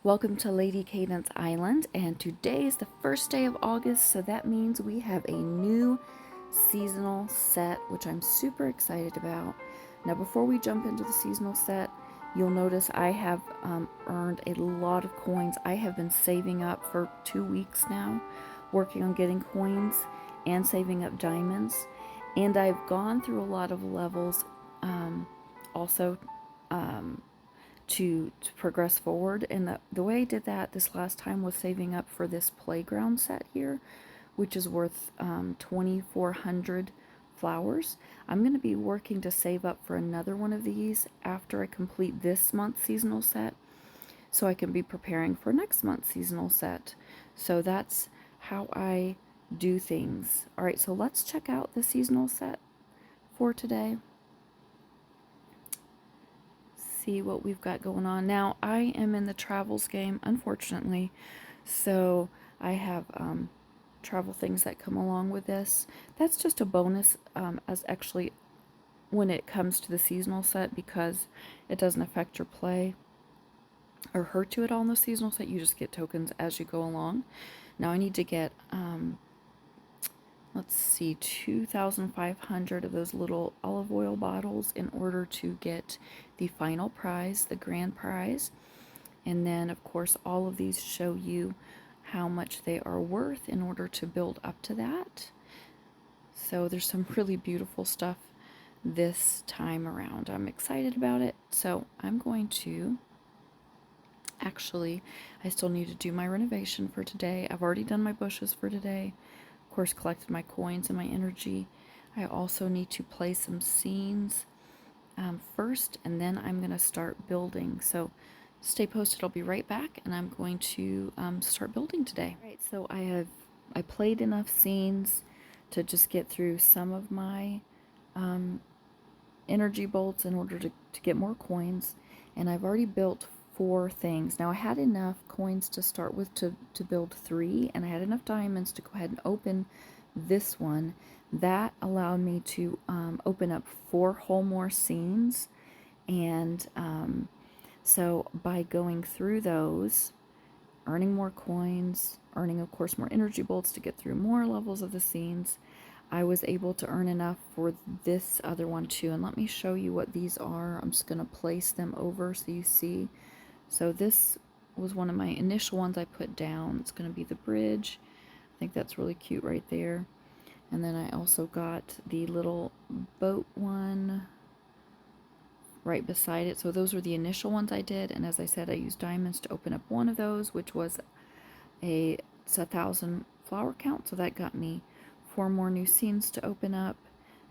Welcome to Lady Cadence Island, and today is the first day of August, so that means we have a new seasonal set, which I'm super excited about. Now, before we jump into the seasonal set, you'll notice I have earned a lot of coins. I have been saving up for 2 weeks now, working on getting coins and saving up diamonds, and I've gone through a lot of levels also to progress forward. And the way I did that this last time was saving up for this playground set here, which is worth 2,400 flowers. I'm going to be working to save up for another one of these after I complete this month's seasonal set, so I can be preparing for next month's seasonal set. So that's how I do things. All right, so let's check out the seasonal set for today. See what we've got going on. Now, I am in the travels game, unfortunately, so I have travel things that come along with this. That's just a bonus as actually when it comes to the seasonal set, because it doesn't affect your play or hurt you at all in the seasonal set. You just get tokens as you go along. Now I need to get let's see, 2,500 of those little olive oil bottles in order to get the final prize, the grand prize. And then, of course, all of these show you how much they are worth in order to build up to that. So there's some really beautiful stuff this time around. I'm excited about it. So I'm going to, actually, I still need to do my renovation for today. I've already done my bushes for today. Of course, collected my coins and my energy. I also need to play some scenes first, and then I'm going to start building. So stay posted. I'll be right back, and I'm going to start building today. All right, so I played enough scenes to just get through some of my energy bolts in order to get more coins, and I've already built 4 things. Now I had enough coins to start with to build 3, and I had enough diamonds to go ahead and open this one. That allowed me to open up 4 whole more scenes, and so by going through those, earning more coins, earning of course more energy bolts to get through more levels of the scenes, I was able to earn enough for this other one too. And let me show you what these are. I'm just going to place them over so you see. So this was one of my initial ones I put down. It's going to be the bridge. I think that's really cute right there. And then I also got the little boat one right beside it. So those were the initial ones I did. And as I said, I used diamonds to open up one of those, which was it's 1,000 flower count. So that got me 4 more new scenes to open up.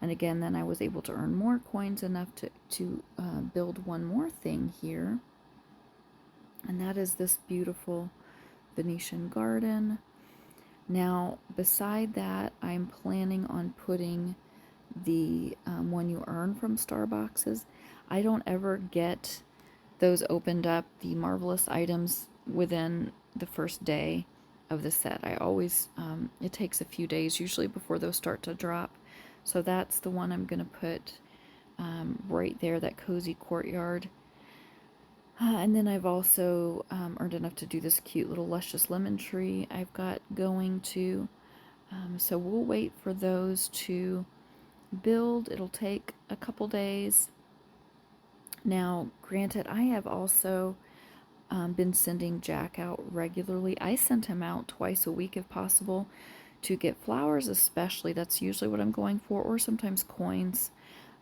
And again, then I was able to earn more coins enough to build one more thing here. And that is this beautiful Venetian garden. Now, beside that, I'm planning on putting the one you earn from Starbucks. I don't ever get those opened up, the marvelous items, within the first day of the set. I always, it takes a few days usually before those start to drop. So that's the one I'm going to put right there, that cozy courtyard. And then I've also earned enough to do this cute little luscious lemon tree I've got going too. So we'll wait for those to build. It'll take a couple days. Now, granted, I have also been sending Jack out regularly. I send him out twice a week if possible to get flowers, especially. That's usually what I'm going for, or sometimes coins.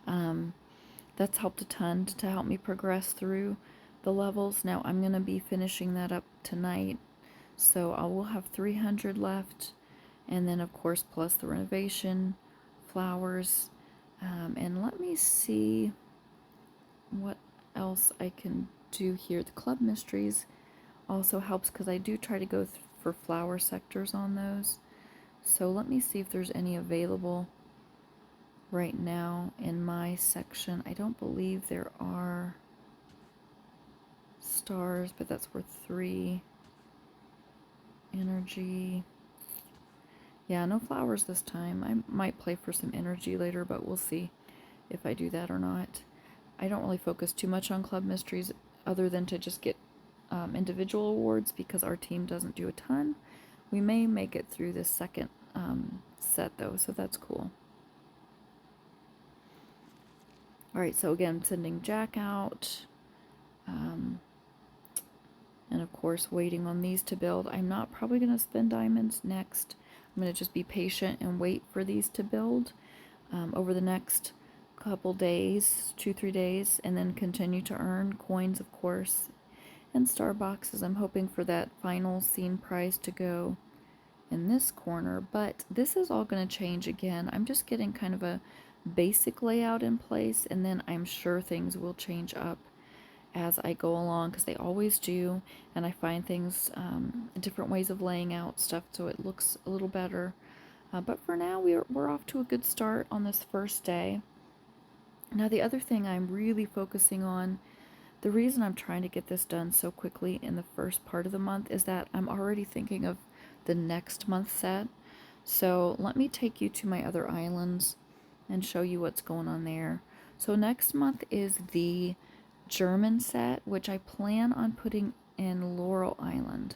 That's helped a ton to help me progress through the levels. Now I'm going to be finishing that up tonight, so I will have 300 left, and then of course plus the renovation flowers. And let me see what else I can do here. The club mysteries also helps because I do try to go for flower sectors on those. So let me see if there's any available right now in my section. I don't believe there are stars, but that's worth 3 energy. Yeah, no flowers this time. I might play for some energy later, but we'll see if I do that or not. I don't really focus too much on club mysteries other than to just get individual awards because our team doesn't do a ton. We may make it through this second set though, so that's cool. Alright, so again, sending Jack out. And of course, waiting on these to build. I'm not probably going to spend diamonds next. I'm going to just be patient and wait for these to build over the next couple days, 2-3 days, and then continue to earn coins, of course, and star boxes. I'm hoping for that final scene prize to go in this corner, but this is all going to change again. I'm just getting kind of a basic layout in place, and then I'm sure things will change up as I go along, because they always do, and I find things, different ways of laying out stuff so it looks a little better. But for now, we're off to a good start on this first day. Now, the other thing I'm really focusing on, the reason I'm trying to get this done so quickly in the first part of the month, is that I'm already thinking of the next month set. So let me take you to my other islands and show you what's going on there. So next month is the German set, which I plan on putting in Laurel Island.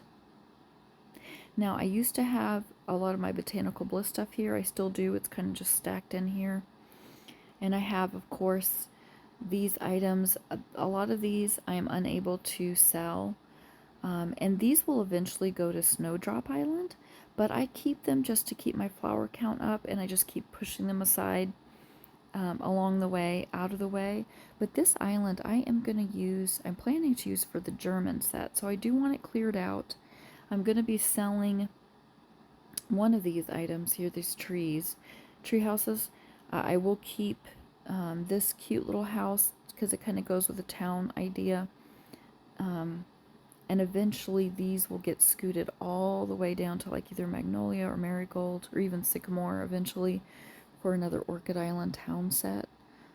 Now, I used to have a lot of my Botanical Bliss stuff here. I still do. It's kind of just stacked in here. And I have, of course, these items. A lot of these I am unable to sell. And these will eventually go to Snowdrop Island. But I keep them just to keep my flower count up. And I just keep pushing them aside along the way, out of the way. But this island I am going to use, I'm planning to use for the German set. So I do want it cleared out. I'm going to be selling one of these items here, these tree houses. I will keep this cute little house because it kind of goes with the town idea. And eventually these will get scooted all the way down to like either Magnolia or Marigold or even Sycamore eventually for another Orchid Island town set.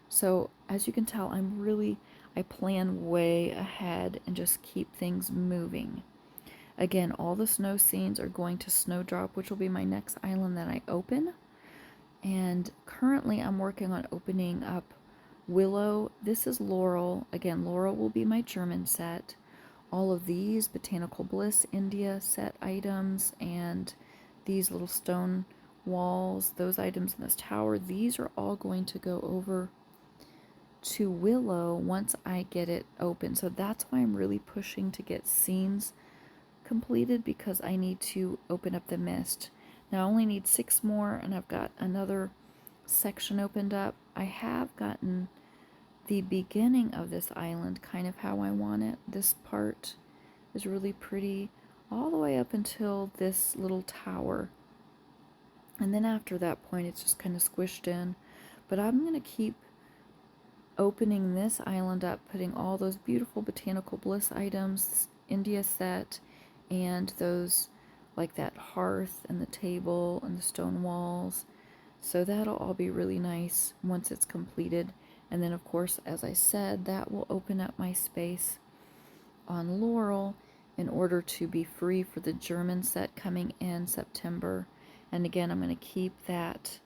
So as you can tell, I plan way ahead and just keep things moving. Again, all the snow scenes are going to Snowdrop, which will be my next island that I open. And currently I'm working on opening up Willow. This is Laurel. Again, Laurel will be my German set. All of these Botanical Bliss India set items and these little stone walls, those items in this tower, these are all going to go over to Willow once I get it open. So that's why I'm really pushing to get scenes completed, because I need to open up the mist. Now I only need 6 more and I've got another section opened up. I have gotten the beginning of this island kind of how I want it. This part is really pretty all the way up until this little tower. And then after that point, it's just kind of squished in. But I'm going to keep opening this island up, putting all those beautiful Botanical Bliss items, India set, and those, like that hearth and the table and the stone walls. So that'll all be really nice once it's completed. And then, of course, as I said, that will open up my space on Laurel in order to be free for the German set coming in September. And again, I'm going to keep that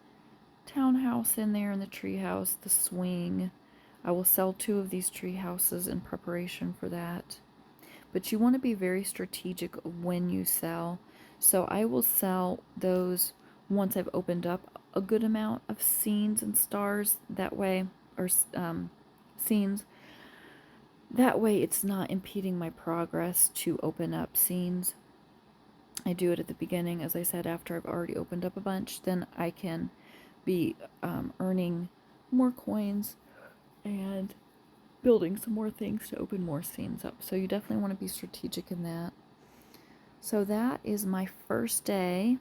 townhouse in there, and the treehouse, the swing. I will sell 2 of these tree houses in preparation for that. But you want to be very strategic when you sell. So I will sell those once I've opened up a good amount of scenes and stars that way, or scenes. That way it's not impeding my progress to open up scenes. I do it at the beginning, as I said, after I've already opened up a bunch. Then I can be earning more coins and building some more things to open more scenes up. So you definitely want to be strategic in that. So that is my first day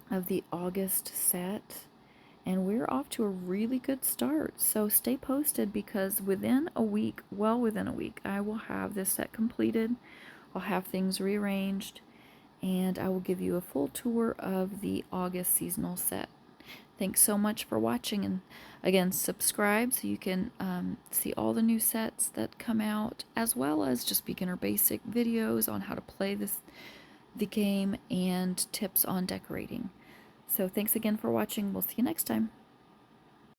of the August set. And we're off to a really good start. So stay posted, because within a week, well within a week, I will have this set completed. I'll have things rearranged, and I will give you a full tour of the August seasonal set. Thanks so much for watching, and again, subscribe so you can see all the new sets that come out, as well as just beginner basic videos on how to play the game and tips on decorating. So thanks again for watching. We'll see you next time.